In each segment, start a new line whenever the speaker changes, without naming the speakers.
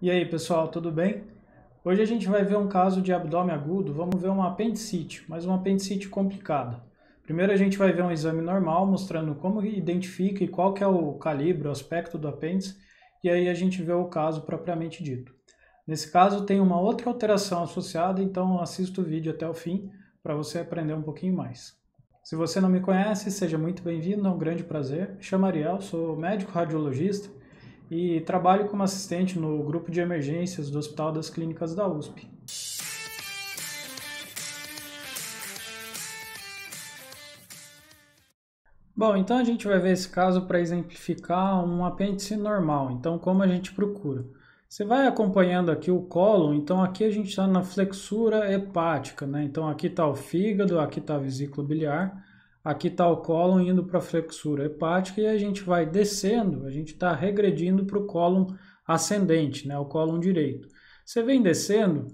E aí, pessoal, tudo bem? Hoje a gente vai ver um caso de abdômen agudo, vamos ver uma apendicite, mas uma apendicite complicada. Primeiro a gente vai ver um exame normal, mostrando como identifica e qual que é o calibre, o aspecto do apêndice, e aí a gente vê o caso propriamente dito. Nesse caso tem uma outra alteração associada, então assista o vídeo até o fim para você aprender um pouquinho mais. Se você não me conhece, seja muito bem-vindo, é um grande prazer. Me chamo Ariel, sou médico radiologista e trabalho como assistente no grupo de emergências do Hospital das Clínicas da USP. Bom, então a gente vai ver esse caso para exemplificar um apêndice normal. Então, como a gente procura? Você vai acompanhando aqui o cólon, então aqui a gente está na flexura hepática, né? Então aqui está o fígado, aqui está a vesícula biliar, aqui está o cólon indo para a flexura hepática e a gente vai descendo, a gente está regredindo para o cólon ascendente, né? O cólon direito. Você vem descendo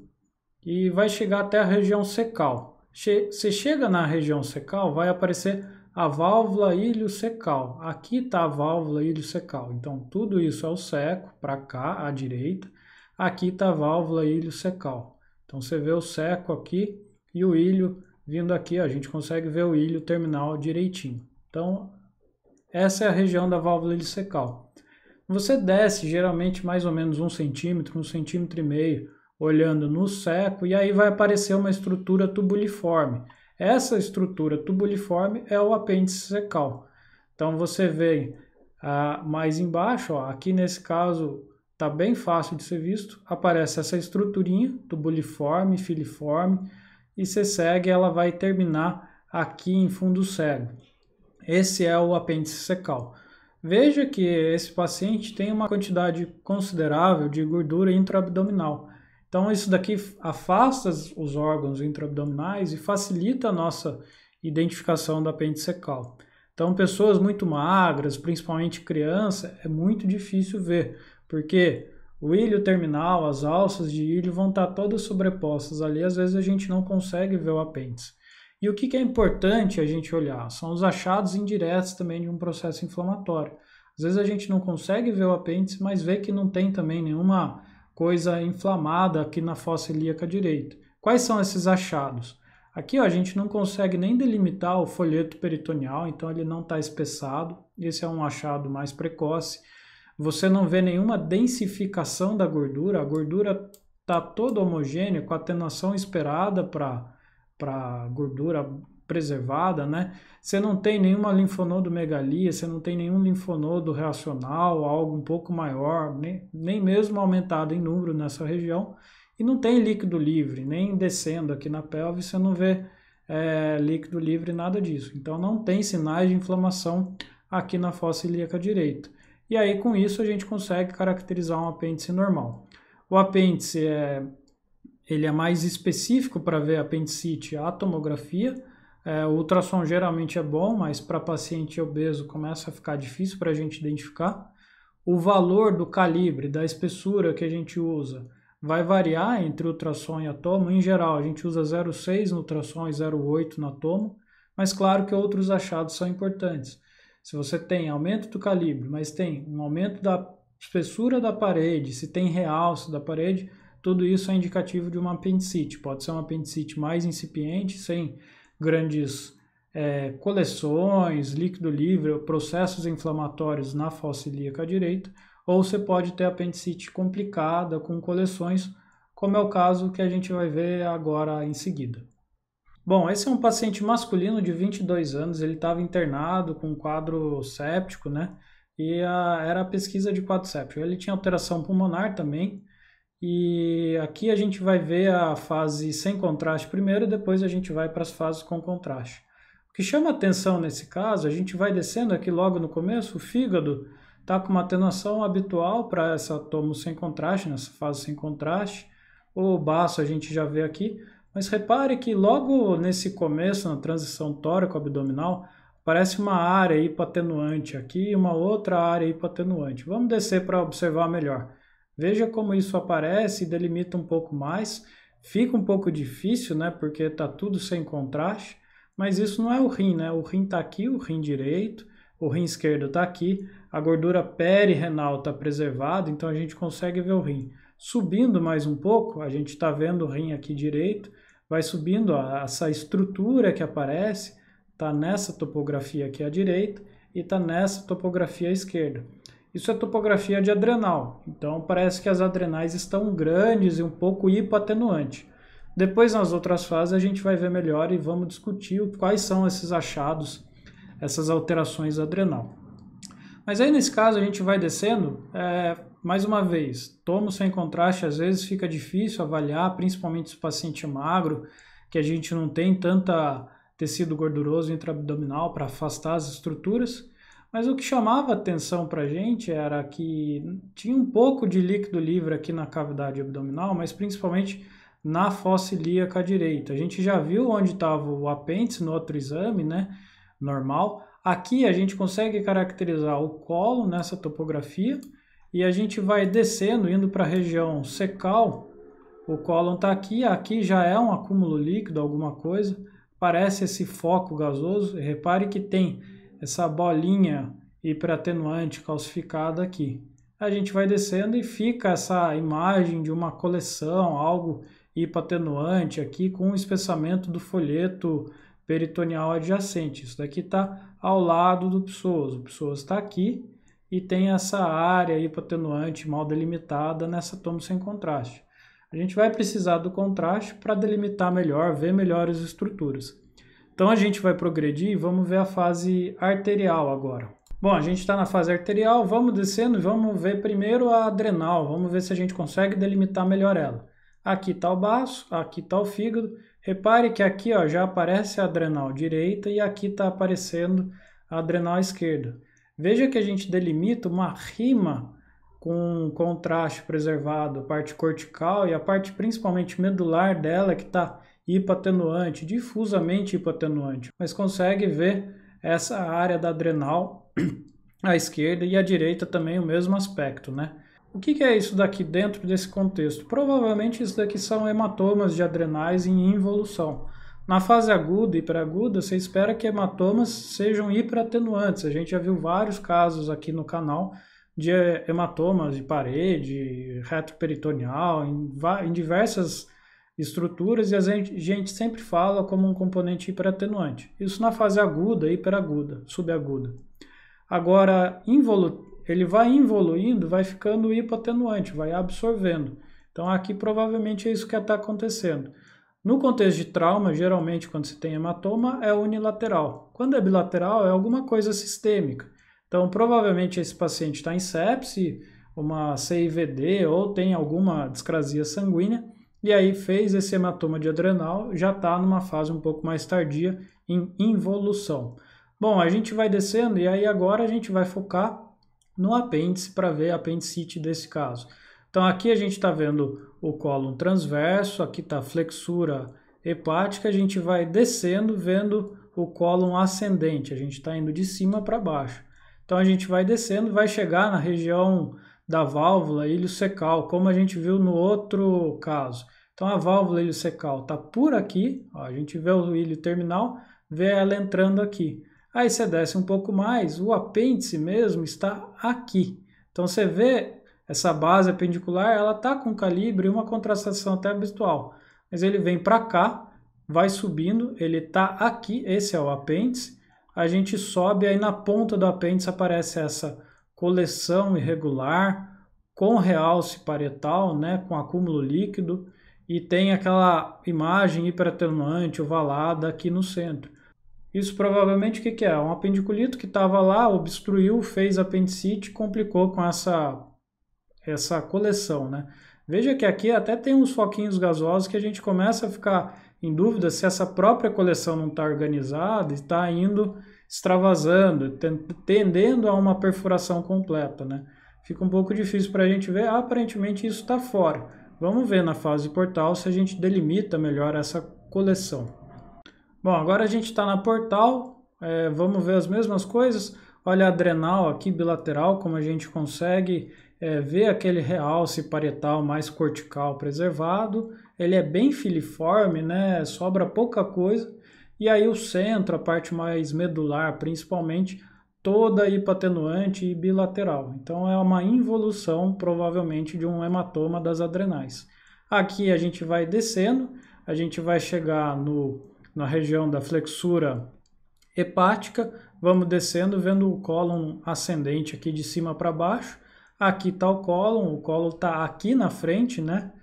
e vai chegar até a região cecal. Você chega na região cecal, vai aparecer a válvula iliocecal. Aqui está a válvula iliocecal. Então, tudo isso é o ceco, para cá, à direita. Aqui está a válvula iliocecal. Então, você vê o ceco aqui e o ilho vindo aqui. A gente consegue ver o ilho terminal direitinho. Então, essa é a região da válvula iliocecal. Você desce geralmente mais ou menos 1 centímetro e meio, olhando no ceco, e aí vai aparecer uma estrutura tubuliforme. Essa estrutura tubuliforme é o apêndice cecal. Então você vê mais embaixo, ó, aqui nesse caso está bem fácil de ser visto, aparece essa estruturinha tubuliforme, filiforme, e você segue, ela vai terminar aqui em fundo cego. Esse é o apêndice cecal. Veja que esse paciente tem uma quantidade considerável de gordura intraabdominal. Então isso daqui afasta os órgãos intraabdominais e facilita a nossa identificação do apêndice cecal. Então pessoas muito magras, principalmente criança, é muito difícil ver, porque o ilho terminal, as alças de ilho vão estar todas sobrepostas ali, às vezes a gente não consegue ver o apêndice. E o que é importante a gente olhar? São os achados indiretos também de um processo inflamatório. Às vezes a gente não consegue ver o apêndice, mas vê que não tem também nenhuma coisa inflamada aqui na fossa ilíaca direita. Quais são esses achados? Aqui ó, a gente não consegue nem delimitar o folheto peritoneal, então ele não está espessado. Esse é um achado mais precoce. Você não vê nenhuma densificação da gordura, a gordura está toda homogênea, com a atenuação esperada para gordura preservada, né? Você não tem nenhuma linfonodomegalia, você não tem nenhum linfonodo reacional, algo um pouco maior, nem mesmo aumentado em número nessa região, e não tem líquido livre, nem descendo aqui na pelve, você não vê líquido livre, nada disso. Então não tem sinais de inflamação aqui na fossa ilíaca direita. E aí com isso a gente consegue caracterizar um apêndice normal. O apêndice ele é mais específico para ver apendicite, a tomografia. O ultrassom geralmente é bom, mas para paciente obeso começa a ficar difícil para a gente identificar. O valor do calibre, da espessura que a gente usa, vai variar entre ultrassom e a tomo. Em geral, a gente usa 0,6 no ultrassom e 0,8 na tomo, mas claro que outros achados são importantes. Se você tem aumento do calibre, mas tem um aumento da espessura da parede, se tem realce da parede, tudo isso é indicativo de uma apendicite. Pode ser uma apendicite mais incipiente, sem grandes coleções, líquido livre, processos inflamatórios na fossa ilíaca direita, ou você pode ter apendicite complicada, com coleções, como é o caso que a gente vai ver agora em seguida. Bom, esse é um paciente masculino de 22 anos, ele estava internado com um quadro séptico, né? E era a pesquisa de quadro séptico. Ele tinha alteração pulmonar também, e aqui a gente vai ver a fase sem contraste primeiro, e depois a gente vai para as fases com contraste. O que chama atenção nesse caso, a gente vai descendo aqui logo no começo, o fígado está com uma atenuação habitual para essa tomo sem contraste, nessa fase sem contraste. O baço a gente já vê aqui, mas repare que logo nesse começo, na transição tóraco-abdominal, aparece uma área hipoatenuante aqui e uma outra área hipoatenuante. Vamos descer para observar melhor. Veja como isso aparece e delimita um pouco mais. Fica um pouco difícil, né, porque está tudo sem contraste, mas isso não é o rim, né? O rim está aqui, o rim direito, o rim esquerdo está aqui. a gordura perirenal está preservada, então a gente consegue ver o rim. Subindo mais um pouco, a gente está vendo o rim aqui direito, vai subindo essa estrutura que aparece, está nessa topografia aqui à direita e está nessa topografia à esquerda. Isso é topografia de adrenal, então parece que as adrenais estão grandes e um pouco hipoatenuante. Depois, nas outras fases, a gente vai ver melhor e vamos discutir quais são esses achados, essas alterações adrenal. Mas aí, nesse caso, a gente vai descendo, mais uma vez, tomo sem contraste, às vezes fica difícil avaliar, principalmente se o paciente é magro, que a gente não tem tanta tecido gorduroso intraabdominal para afastar as estruturas. Mas o que chamava atenção para a gente era que tinha um pouco de líquido livre aqui na cavidade abdominal, mas principalmente na fossa ilíaca direita. A gente já viu onde estava o apêndice no outro exame, né, normal. Aqui a gente consegue caracterizar o cólon nessa topografia e a gente vai descendo, indo para a região cecal. O cólon está aqui, aqui já é um acúmulo líquido, alguma coisa. Parece esse foco gasoso. Repare que tem essa bolinha hiperatenuante calcificada aqui. A gente vai descendo e fica essa imagem de uma coleção, algo hipoatenuante aqui com o espessamento do folheto peritoneal adjacente. Isso daqui está ao lado do psoas. O psoas está aqui e tem essa área hipoatenuante mal delimitada nessa tomo sem contraste. A gente vai precisar do contraste para delimitar melhor, ver melhores estruturas. Então a gente vai progredir e vamos ver a fase arterial agora. Bom, a gente está na fase arterial, vamos descendo e vamos ver primeiro a adrenal, vamos ver se a gente consegue delimitar melhor ela. Aqui está o baço, aqui está o fígado. Repare que aqui já aparece a adrenal direita e aqui está aparecendo a adrenal esquerda. Veja que a gente delimita uma rima com contraste preservado, a parte cortical e a parte principalmente medular dela que está hipoatenuante, difusamente hipoatenuante, mas consegue ver essa área da adrenal à esquerda e à direita também o mesmo aspecto, né? O que é isso daqui dentro desse contexto? Provavelmente isso daqui são hematomas de adrenais em involução. Na fase aguda e hiperaguda, você espera que hematomas sejam hiperatenuantes. A gente já viu vários casos aqui no canal de hematomas de parede, retroperitoneal, em diversas estruturas, e a gente sempre fala como um componente hiperatenuante. Isso na fase aguda, hiperaguda, subaguda. Agora, ele vai involuindo, vai ficando hipoatenuante, vai absorvendo. Então aqui provavelmente é isso que está acontecendo. No contexto de trauma, geralmente quando você tem hematoma é unilateral. Quando é bilateral é alguma coisa sistêmica. Então provavelmente esse paciente está em sepse, uma CIVD ou tem alguma discrasia sanguínea e aí fez esse hematoma de adrenal, já está numa fase um pouco mais tardia em involução. Bom, a gente vai descendo e aí agora a gente vai focar no apêndice para ver a apendicite desse caso. Então aqui a gente está vendo o cólon transverso, aqui está a flexura hepática, a gente vai descendo vendo o cólon ascendente, a gente está indo de cima para baixo. Então a gente vai descendo, vai chegar na região da válvula iliocecal, como a gente viu no outro caso. Então a válvula iliocecal está por aqui, ó, a gente vê o ilho terminal, vê ela entrando aqui. Aí você desce um pouco mais, o apêndice mesmo está aqui. Então você vê essa base apendicular, ela está com calibre e uma contração até habitual. Mas ele vem para cá, vai subindo, ele está aqui, esse é o apêndice. A gente sobe, aí na ponta do apêndice aparece essa coleção irregular, com realce parietal, né, com acúmulo líquido, e tem aquela imagem hiperatenuante, ovalada aqui no centro. Isso provavelmente o que é? Um apendiculito que estava lá, obstruiu, fez apendicite, complicou com essa coleção, né? Veja que aqui até tem uns foquinhos gasosos que a gente começa a ficar em dúvida se essa própria coleção não está organizada e está indo extravasando, tendendo a uma perfuração completa, né? Fica um pouco difícil para a gente ver, aparentemente isso está fora. Vamos ver na fase portal se a gente delimita melhor essa coleção. Bom, agora a gente está na portal, vamos ver as mesmas coisas. Olha a adrenal aqui bilateral, como a gente consegue ver aquele realce parietal mais cortical preservado. Ele é bem filiforme, né? Sobra pouca coisa. E aí o centro, a parte mais medular principalmente, toda hipoatenuante e bilateral. Então é uma involução provavelmente de um hematoma das adrenais. Aqui a gente vai descendo, a gente vai chegar na região da flexura hepática, vamos descendo vendo o cólon ascendente aqui de cima para baixo. Aqui está o cólon está aqui na frente, né?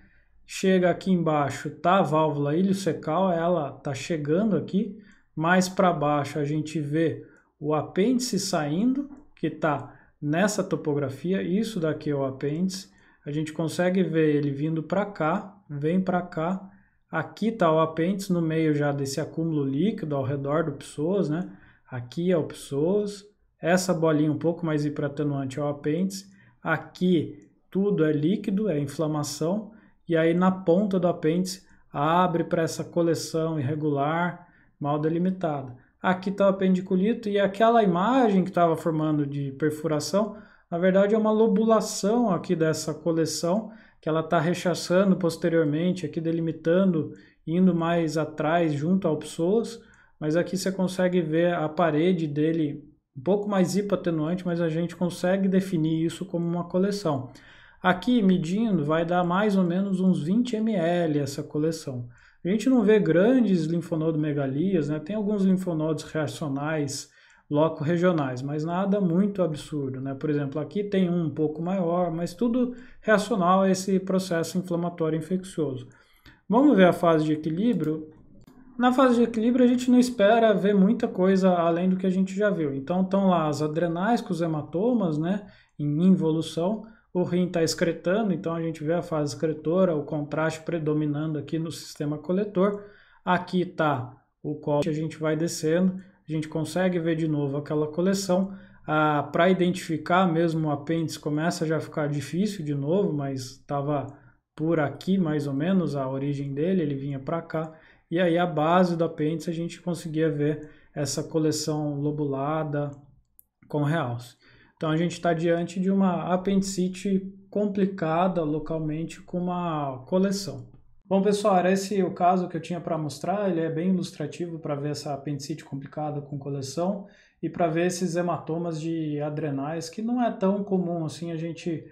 Chega aqui embaixo, tá a válvula iliocecal, ela está chegando aqui. Mais para baixo a gente vê o apêndice saindo, que está nessa topografia. Isso daqui é o apêndice. A gente consegue ver ele vindo para cá, vem para cá. Aqui está o apêndice no meio já desse acúmulo líquido ao redor do psoas, né? Aqui é o psoas. Essa bolinha um pouco mais hipoatenuante é o apêndice. Aqui tudo é líquido, é inflamação. E aí na ponta do apêndice abre para essa coleção irregular, mal delimitada. Aqui está o apendiculito e aquela imagem que estava formando de perfuração, na verdade é uma lobulação aqui dessa coleção, que ela está rechaçando posteriormente, aqui delimitando, indo mais atrás junto ao psoas, mas aqui você consegue ver a parede dele um pouco mais hipoatenuante, mas a gente consegue definir isso como uma coleção. Aqui, medindo, vai dar mais ou menos uns 20 ml essa coleção. A gente não vê grandes linfonodomegalias, né? Tem alguns linfonodos reacionais loco-regionais, mas nada muito absurdo, né? Por exemplo, aqui tem um pouco maior, mas tudo reacional a esse processo inflamatório infeccioso. Vamos ver a fase de equilíbrio. Na fase de equilíbrio a gente não espera ver muita coisa além do que a gente já viu. Então estão lá as adrenais com os hematomas, né, em involução. O rim está excretando, então a gente vê a fase excretora, o contraste predominando aqui no sistema coletor. Aqui está o colo, a gente vai descendo, a gente consegue ver de novo aquela coleção. Para identificar mesmo o apêndice começa já a ficar difícil de novo, mas estava por aqui mais ou menos a origem dele, ele vinha para cá. E aí a base do apêndice a gente conseguia ver essa coleção lobulada com realce. Então a gente está diante de uma apendicite complicada localmente com uma coleção. Bom pessoal, era esse o caso que eu tinha para mostrar, ele é bem ilustrativo para ver essa apendicite complicada com coleção e para ver esses hematomas de adrenais, que não é tão comum assim a gente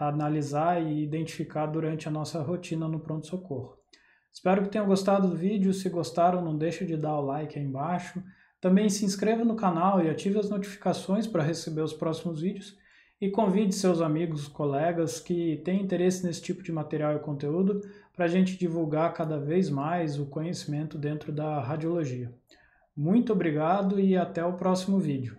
analisar e identificar durante a nossa rotina no pronto-socorro. Espero que tenham gostado do vídeo, se gostaram não deixe de dar o like aí embaixo. Também se inscreva no canal e ative as notificações para receber os próximos vídeos e convide seus amigos, colegas que têm interesse nesse tipo de material e conteúdo para a gente divulgar cada vez mais o conhecimento dentro da radiologia. Muito obrigado e até o próximo vídeo.